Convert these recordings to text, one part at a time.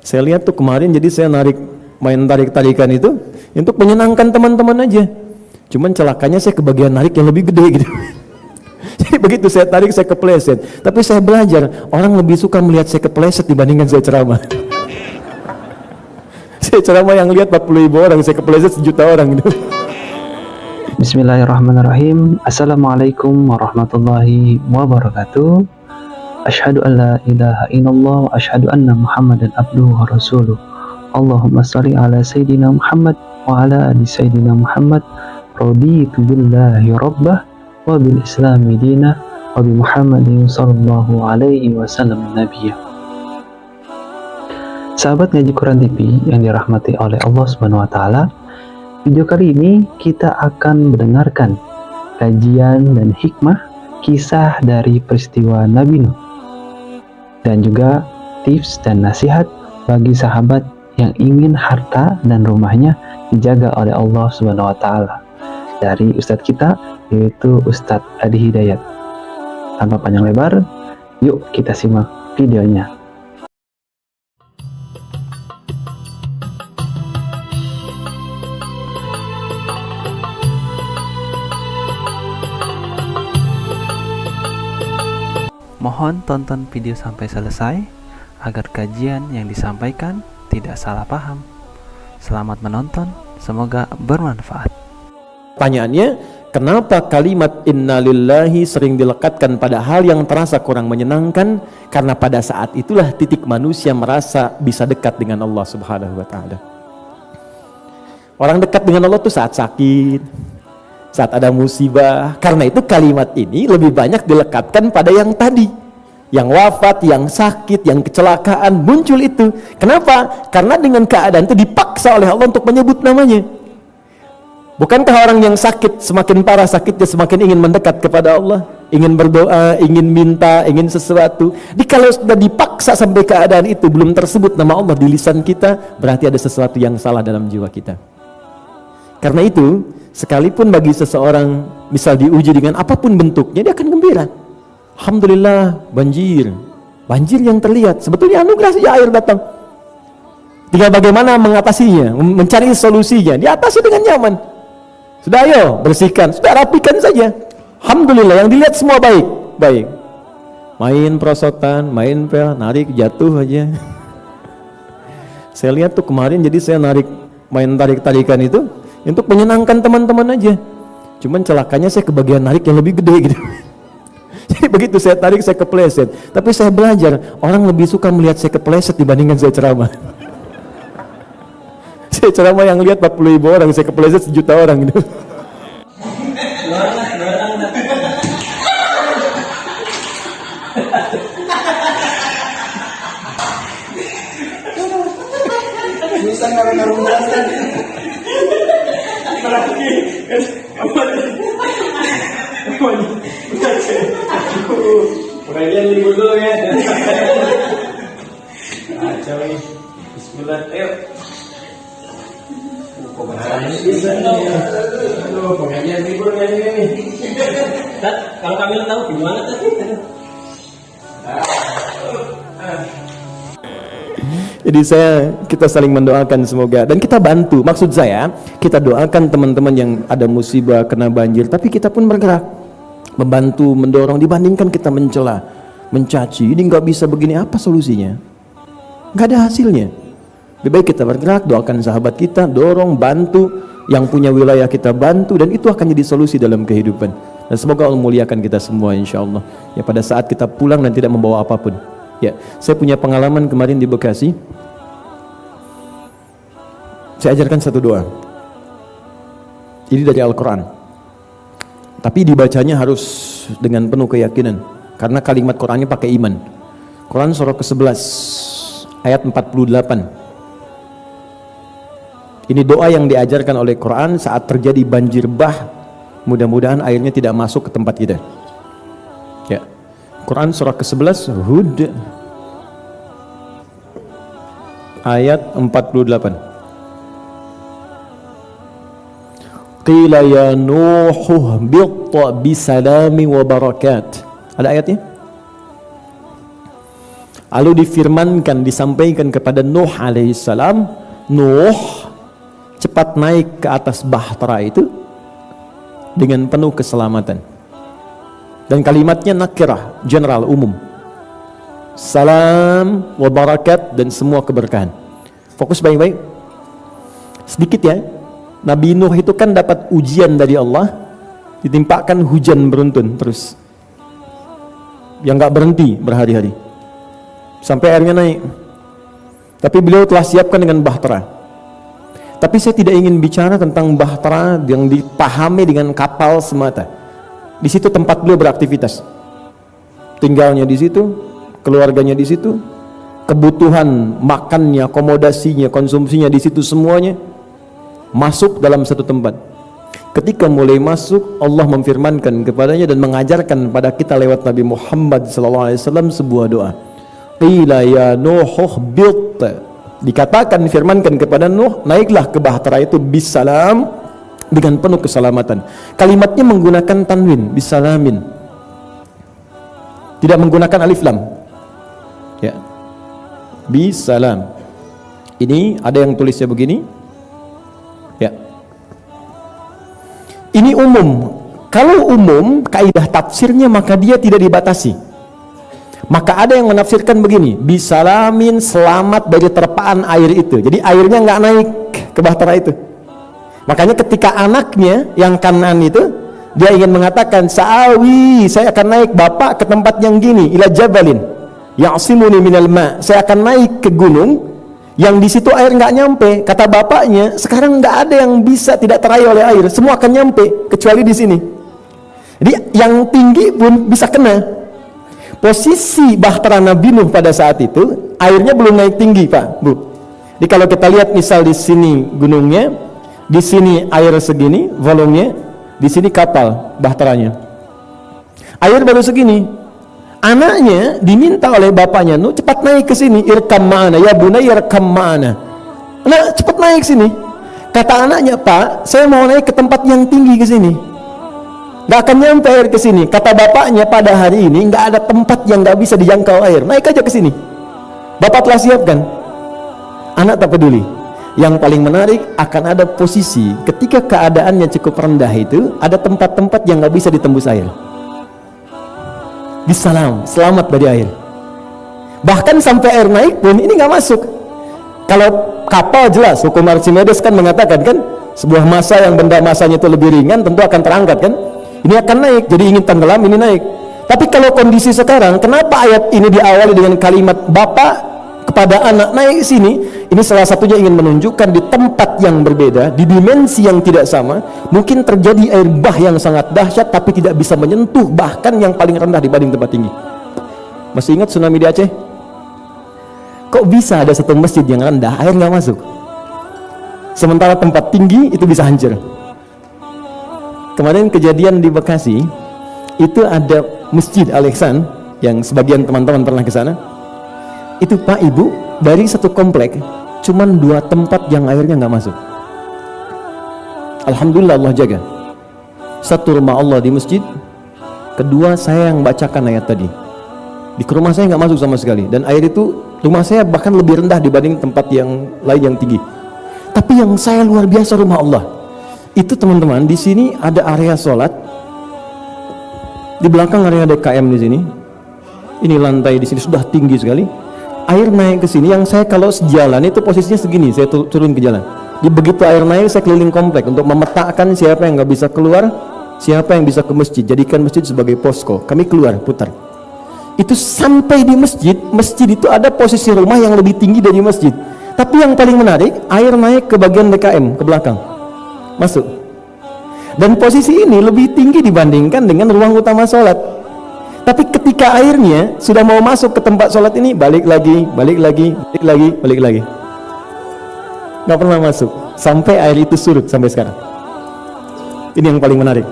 Saya lihat tuh kemarin, jadi saya main tarik-tarikan itu untuk menyenangkan teman-teman aja. Cuman celakanya saya kebagian narik yang lebih gede gitu. Jadi begitu saya tarik saya kepleset. Tapi saya belajar, orang lebih suka melihat saya kepleset dibandingkan saya ceramah. Saya ceramah yang lihat 40.000 orang, saya kepleset 1 juta orang gitu. Bismillahirrahmanirrahim. Assalamualaikum warahmatullahi wabarakatuh. Asyhadu an la ilaha illallah wa asyhadu anna Muhammadan abduhu wa rasuluh. Allahumma shalli ala sayyidina Muhammad wa ala ali sayyidina Muhammad. Raditu billahi rabbah wa bil islami dina wa bi Muhammadin sallallahu alaihi wasallam nabiyya. Sahabat Ngaji Quran TV yang dirahmati oleh Allah Subhanahu wa taala, video kali ini kita akan mendengarkan kajian dan hikmah kisah dari peristiwa Nabi Nuh, dan juga tips dan nasihat bagi sahabat yang ingin harta dan rumahnya dijaga oleh Allah Subhanahu wa taala, dari Ustadz kita, yaitu Ustadz Adi Hidayat. Tanpa panjang lebar, yuk kita simak videonya. Mohon tonton video sampai selesai agar kajian yang disampaikan tidak salah paham. Selamat menonton, semoga bermanfaat. Pertanyaannya, kenapa kalimat innalillahi sering dilekatkan pada hal yang terasa kurang menyenangkan? Karena pada saat itulah titik manusia merasa bisa dekat dengan Allah Subhanahu wa taala. Orang dekat dengan Allah itu saat sakit, saat ada musibah. Karena itu kalimat ini lebih banyak dilekatkan pada yang tadi, yang wafat, yang sakit, yang kecelakaan, muncul itu. Kenapa? Karena dengan keadaan itu dipaksa oleh Allah untuk menyebut namanya. Bukankah orang yang sakit semakin parah sakitnya semakin ingin mendekat kepada Allah, ingin berdoa, ingin minta, ingin sesuatu. Kalau sudah dipaksa sampai keadaan itu belum tersebut nama Allah di lisan kita, berarti ada sesuatu yang salah dalam jiwa kita. Karena itu, sekalipun bagi seseorang misal diuji dengan apapun bentuknya, dia akan gembira. Alhamdulillah, banjir yang terlihat sebetulnya anugerah saja, air datang. Tinggal bagaimana mengatasinya, mencari solusinya, diatasi dengan nyaman. Sudah, ayo bersihkan, sudah rapikan saja. Alhamdulillah, yang dilihat semua baik. Main perosotan, main narik, jatuh aja. Saya lihat tuh kemarin, jadi saya main tarik-tarikan itu untuk menyenangkan teman-teman aja. Cuman celakanya saya kebagian narik yang lebih gede gitu. Jadi begitu saya tarik saya kepleset. Tapi saya belajar, orang lebih suka melihat saya kepleset dibandingkan saya ceramah. Saya ceramah yang lihat 40.000 orang, saya kepleset 1 juta orang gitu. Bisa ngaruh belasan. Pengajian libur dulu ya. Kacau nih. Bismillah, ayo. Pengajian libur kayaknya nih. Kalau kami tahu gimana tadi? Jadi kita saling mendoakan semoga, dan kita bantu. Maksud saya, kita doakan teman-teman yang ada musibah, kena banjir, tapi kita pun bergerak, membantu, mendorong, dibandingkan kita mencela, mencaci, ini nggak bisa begini, apa solusinya? Nggak ada hasilnya. Lebih baik kita bergerak, doakan sahabat kita, dorong, bantu, yang punya wilayah kita bantu, dan itu akan jadi solusi dalam kehidupan. Dan semoga Allah muliakan kita semua insya Allah. Ya, pada saat kita pulang dan tidak membawa apapun. Ya, saya punya pengalaman kemarin di Bekasi. Saya ajarkan satu doa. Ini dari Al-Quran. Tapi dibacanya harus dengan penuh keyakinan. Karena kalimat Qurannya pakai iman. Quran surah ke-11 ayat 48. Ini doa yang diajarkan oleh Quran saat terjadi banjir bah. Mudah-mudahan airnya tidak masuk ke tempat kita. Ya. Quran surah ke-11 Hud ayat 48. Qila ya Nuh bitta bisalami wa barakat. Ada ayatnya? Lalu difirmankan, disampaikan kepada Nuh alaihissalam, Nuh, cepat naik ke atas bahtera itu dengan penuh keselamatan. Dan kalimatnya nakirah, general, umum. Salam wa barakat dan semua keberkahan. Fokus baik-baik. Sedikit ya, Nabi Nuh itu kan dapat ujian dari Allah, ditimpakan hujan beruntun terus, yang gak berhenti berhari-hari, sampai airnya naik. Tapi beliau telah siapkan dengan bahtera. Tapi saya tidak ingin bicara tentang bahtera yang dipahami dengan kapal semata. Di situ tempat beliau beraktivitas, tinggalnya di situ, keluarganya di situ, kebutuhan makannya, akomodasinya, konsumsinya di situ, semuanya masuk dalam satu tempat. Ketika mulai masuk, Allah memfirmankan kepadanya dan mengajarkan pada kita lewat Nabi Muhammad SAW sebuah doa. Qila ya Nuh bit, dikatakan, firmankan kepada Nuh, naiklah ke bahtera itu bisalam, dengan penuh keselamatan. Kalimatnya menggunakan tanwin, bisalamin, tidak menggunakan alif lam ya, bisalam. Ini ada yang tulisnya begini ya, ini umum. Kalau umum, kaidah tafsirnya maka dia tidak dibatasi. Maka ada yang menafsirkan begini, bisalamin, selamat dari terpaan air itu. Jadi airnya nggak naik ke bahtera itu. Makanya ketika anaknya yang Kanan itu, dia ingin mengatakan, Sa'awi, saya akan naik bapak ke tempat yang gini, ila jabalin ya'simuni minal ma, saya akan naik ke gunung yang di situ air nggak nyampe. Kata bapaknya, sekarang nggak ada yang bisa tidak teraih oleh air, semua akan nyampe kecuali di sini. Jadi yang tinggi pun bisa kena. Posisi bahtera Nabi Nuh pada saat itu, airnya belum naik tinggi, Pak, Bu. Jadi kalau kita lihat misal di sini gunungnya, di sini air segini volumenya, di sini kapal bahteranya, air baru segini. Anaknya diminta oleh bapaknya, Nuh, cepat naik ke sini, irkam ma'ana ya bunayya irkam ma'ana, nah cepat naik sini. Kata anaknya, Pak, saya mau naik ke tempat yang tinggi ke sini, nggak akan nyampe air ke sini. Kata bapaknya, pada hari ini nggak ada tempat yang nggak bisa dijangkau air, naik aja ke sini, bapak telah siapkan. Anak tak peduli. Yang paling menarik, akan ada posisi ketika keadaannya cukup rendah itu, ada tempat-tempat yang nggak bisa ditembus air. Bisalam, selamat dari air. Bahkan sampai air naik pun ini nggak masuk. Kalau kapal jelas, hukum Archimedes kan mengatakan kan, sebuah massa yang benda massanya itu lebih ringan tentu akan terangkat kan. Ini akan naik, jadi ingin tenggelam, ini naik. Tapi kalau kondisi sekarang, kenapa ayat ini diawali dengan kalimat bapak kepada anak naik sini? Ini salah satunya ingin menunjukkan di tempat yang berbeda, di dimensi yang tidak sama, mungkin terjadi air bah yang sangat dahsyat tapi tidak bisa menyentuh bahkan yang paling rendah dibanding tempat tinggi. Masih ingat tsunami di Aceh? Kok bisa ada satu masjid yang rendah air nggak masuk, sementara tempat tinggi itu bisa hancur? Kemarin kejadian di Bekasi itu ada masjid Al-Ihsan yang sebagian teman-teman pernah ke sana. Itu Pak Ibu, dari satu komplek cuman 2 tempat yang airnya nggak masuk. Alhamdulillah Allah jaga. Satu rumah Allah di masjid, kedua saya yang bacakan ayat tadi. Di rumah saya nggak masuk sama sekali, dan air itu rumah saya bahkan lebih rendah dibanding tempat yang lain yang tinggi. Tapi yang saya luar biasa rumah Allah itu, teman-teman, di sini ada area sholat, di belakang area DKM di sini. Ini lantai di sini sudah tinggi sekali. Air naik ke sini, yang saya kalau sejalan itu posisinya segini, saya turun ke jalan. Di begitu air naik, saya keliling komplek untuk memetakan siapa yang nggak bisa keluar, siapa yang bisa ke masjid, jadikan masjid sebagai posko. Kami keluar, putar. Itu sampai di masjid, masjid itu ada posisi rumah yang lebih tinggi dari masjid. Tapi yang paling menarik, air naik ke bagian DKM, ke belakang, masuk. Dan posisi ini lebih tinggi dibandingkan dengan ruang utama sholat. Tapi ketika airnya sudah mau masuk ke tempat sholat ini, balik lagi, balik lagi, balik lagi, balik lagi, nggak pernah masuk sampai air itu surut sampai sekarang. Ini yang paling menarik.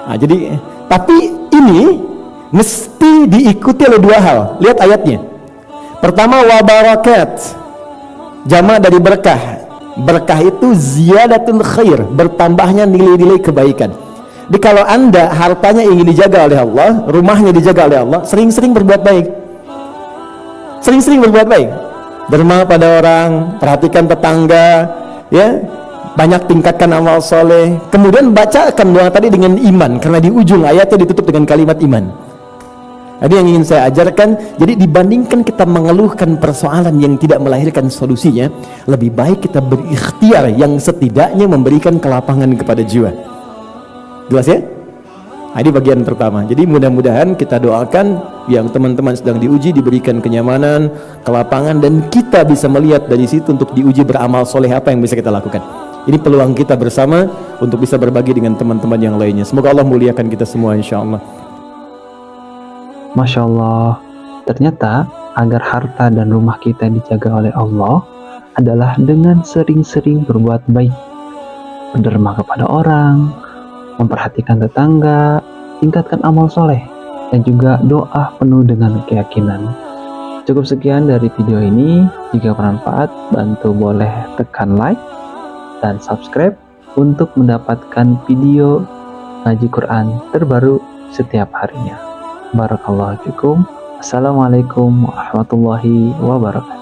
Nah, jadi, tapi ini mesti diikuti oleh 2 hal. Lihat ayatnya. Pertama, wa barakat, jamak dari berkah. Berkah itu ziyadatul khair, bertambahnya nilai-nilai kebaikan. Jadi kalau Anda hartanya ingin dijaga oleh Allah, rumahnya dijaga oleh Allah, sering-sering berbuat baik. Sering-sering berbuat baik, derma pada orang, perhatikan tetangga, ya, banyak tingkatkan amal soleh. Kemudian bacakan doa tadi dengan iman, karena di ujung ayatnya ditutup dengan kalimat iman. Jadi yang ingin saya ajarkan, jadi dibandingkan kita mengeluhkan persoalan yang tidak melahirkan solusinya, lebih baik kita berikhtiar yang setidaknya memberikan kelapangan kepada jiwa. Jelas ya? Nah, ini bagian pertama. Jadi mudah-mudahan kita doakan yang teman-teman sedang diuji diberikan kenyamanan, kelapangan, dan kita bisa melihat dari situ untuk diuji beramal soleh apa yang bisa kita lakukan. Ini peluang kita bersama untuk bisa berbagi dengan teman-teman yang lainnya. Semoga Allah muliakan kita semua insya Allah. Masya Allah, ternyata agar harta dan rumah kita dijaga oleh Allah adalah dengan sering-sering berbuat baik, berderma kepada orang, memperhatikan tetangga, tingkatkan amal soleh, dan juga doa penuh dengan keyakinan. Cukup sekian dari video ini. Jika bermanfaat, bantu boleh tekan like dan subscribe untuk mendapatkan video ngaji Quran terbaru setiap harinya. Barakallahu fikum. Assalamualaikum warahmatullahi wabarakatuh.